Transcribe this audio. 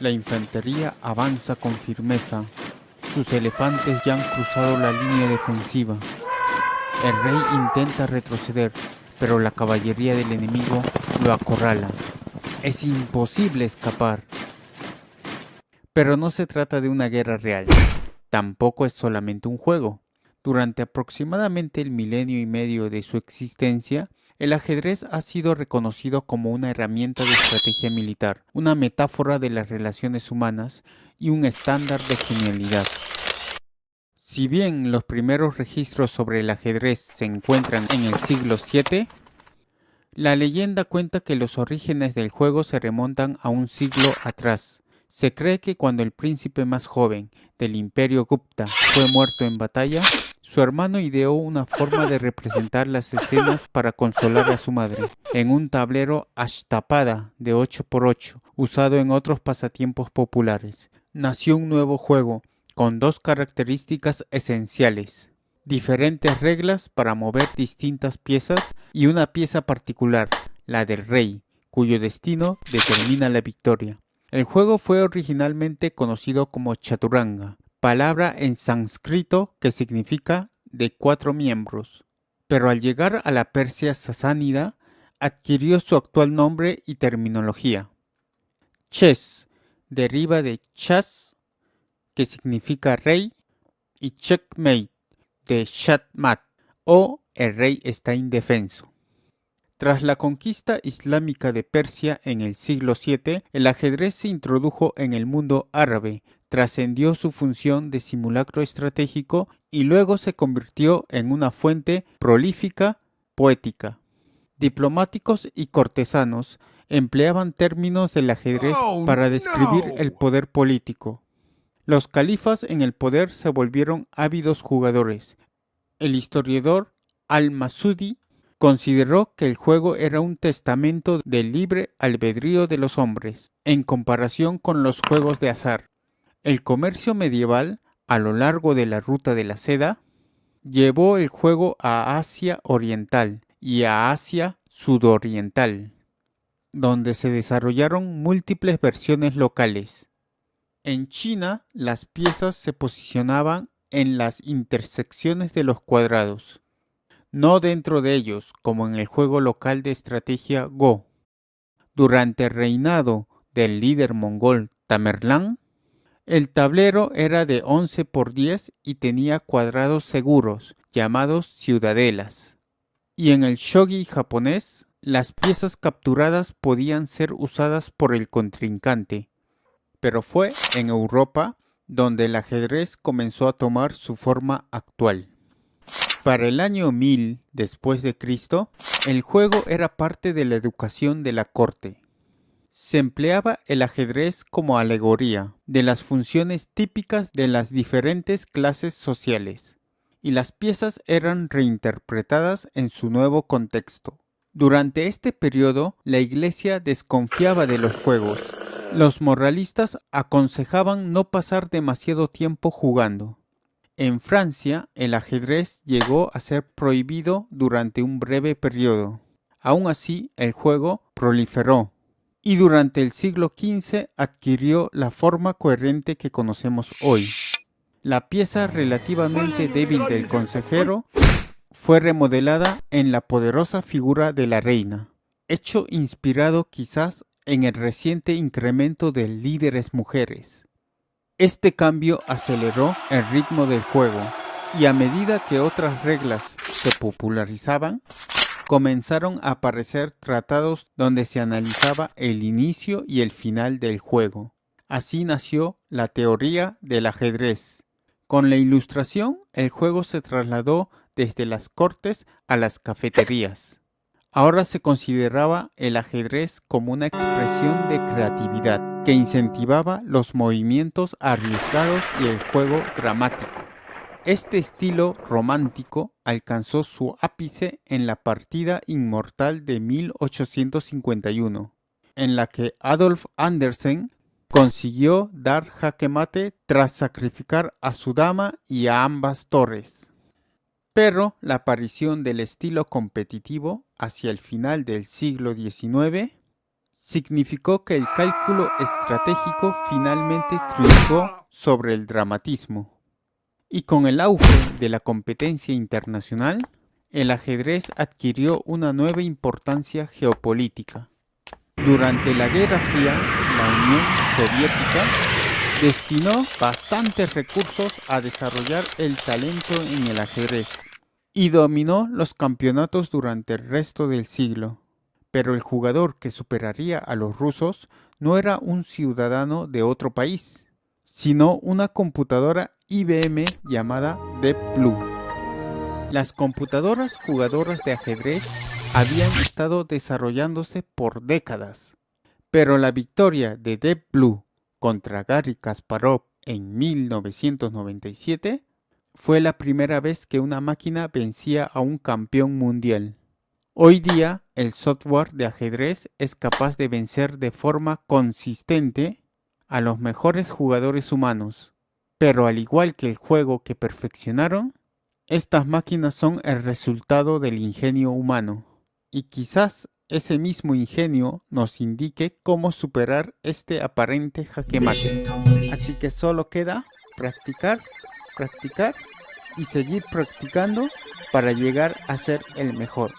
La infantería avanza con firmeza. Sus elefantes ya han cruzado la línea defensiva. El rey intenta retroceder, pero la caballería del enemigo lo acorrala. Es imposible escapar. Pero no se trata de una guerra real. Tampoco es solamente un juego. Durante aproximadamente el milenio y medio de su existencia, el ajedrez ha sido reconocido como una herramienta de estrategia militar, una metáfora de las relaciones humanas y un estándar de genialidad. Si bien los primeros registros sobre el ajedrez se encuentran en el siglo VII, la leyenda cuenta que los orígenes del juego se remontan a un siglo atrás. Se cree que cuando el príncipe más joven del imperio Gupta fue muerto en batalla, su hermano ideó una forma de representar las escenas para consolar a su madre, en un tablero Ashtapada de 8×8, usado en otros pasatiempos populares. Nació un nuevo juego, con dos características esenciales: diferentes reglas para mover distintas piezas y una pieza particular, la del rey, cuyo destino determina la victoria. El juego fue originalmente conocido como Chaturanga, palabra en sánscrito que significa de 4 miembros, pero al llegar a la Persia sasánida adquirió su actual nombre y terminología. Chess deriva de chas, que significa rey, y checkmate, de Shahmat, o el rey está indefenso. Tras la conquista islámica de Persia en el siglo VII, el ajedrez se introdujo en el mundo árabe, trascendió su función de simulacro estratégico y luego se convirtió en una fuente prolífica poética. Diplomáticos y cortesanos empleaban términos del ajedrez para describir el poder político. Los califas en el poder se volvieron ávidos jugadores. El historiador Al-Masudi consideró que el juego era un testamento del libre albedrío de los hombres, en comparación con los juegos de azar. El comercio medieval, a lo largo de la ruta de la seda, llevó el juego a Asia Oriental y a Asia Sudoriental, donde se desarrollaron múltiples versiones locales. En China, las piezas se posicionaban en las intersecciones de los cuadrados, no dentro de ellos, como en el juego local de estrategia Go. Durante el reinado del líder mongol Tamerlán, el tablero era de 11×10 y tenía cuadrados seguros, llamados ciudadelas. Y en el shogi japonés, las piezas capturadas podían ser usadas por el contrincante. Pero fue en Europa donde el ajedrez comenzó a tomar su forma actual. Para el año 1000 después de Cristo, el juego era parte de la educación de la corte. Se empleaba el ajedrez como alegoría de las funciones típicas de las diferentes clases sociales, y las piezas eran reinterpretadas en su nuevo contexto. Durante este periodo, la Iglesia desconfiaba de los juegos. Los moralistas aconsejaban no pasar demasiado tiempo jugando. En Francia, el ajedrez llegó a ser prohibido durante un breve periodo. Aún así, el juego proliferó y durante el siglo XV adquirió la forma coherente que conocemos hoy. La pieza relativamente débil del consejero fue remodelada en la poderosa figura de la reina, hecho inspirado quizás en el reciente incremento de líderes mujeres. Este cambio aceleró el ritmo del juego y a medida que otras reglas se popularizaban, comenzaron a aparecer tratados donde se analizaba el inicio y el final del juego. Así nació la teoría del ajedrez. Con la Ilustración, el juego se trasladó desde las cortes a las cafeterías. Ahora se consideraba el ajedrez como una expresión de creatividad que incentivaba los movimientos arriesgados y el juego dramático. Este estilo romántico alcanzó su ápice en la partida inmortal de 1851, en la que Adolf Andersen consiguió dar jaque mate tras sacrificar a su dama y a ambas torres. Pero la aparición del estilo competitivo hacia el final del siglo XIX significó que el cálculo estratégico finalmente triunfó sobre el dramatismo. Y con el auge de la competencia internacional, el ajedrez adquirió una nueva importancia geopolítica. Durante la Guerra Fría, la Unión Soviética destinó bastantes recursos a desarrollar el talento en el ajedrez y dominó los campeonatos durante el resto del siglo. Pero el jugador que superaría a los rusos no era un ciudadano de otro país, sino una computadora IBM llamada Deep Blue. Las computadoras jugadoras de ajedrez habían estado desarrollándose por décadas, pero la victoria de Deep Blue contra Garry Kasparov en 1997 fue la primera vez que una máquina vencía a un campeón mundial. Hoy día, el software de ajedrez es capaz de vencer de forma consistente a los mejores jugadores humanos, pero al igual que el juego que perfeccionaron, estas máquinas son el resultado del ingenio humano, y quizás ese mismo ingenio nos indique cómo superar este aparente jaque mate. Así que solo queda practicar, practicar y seguir practicando para llegar a ser el mejor.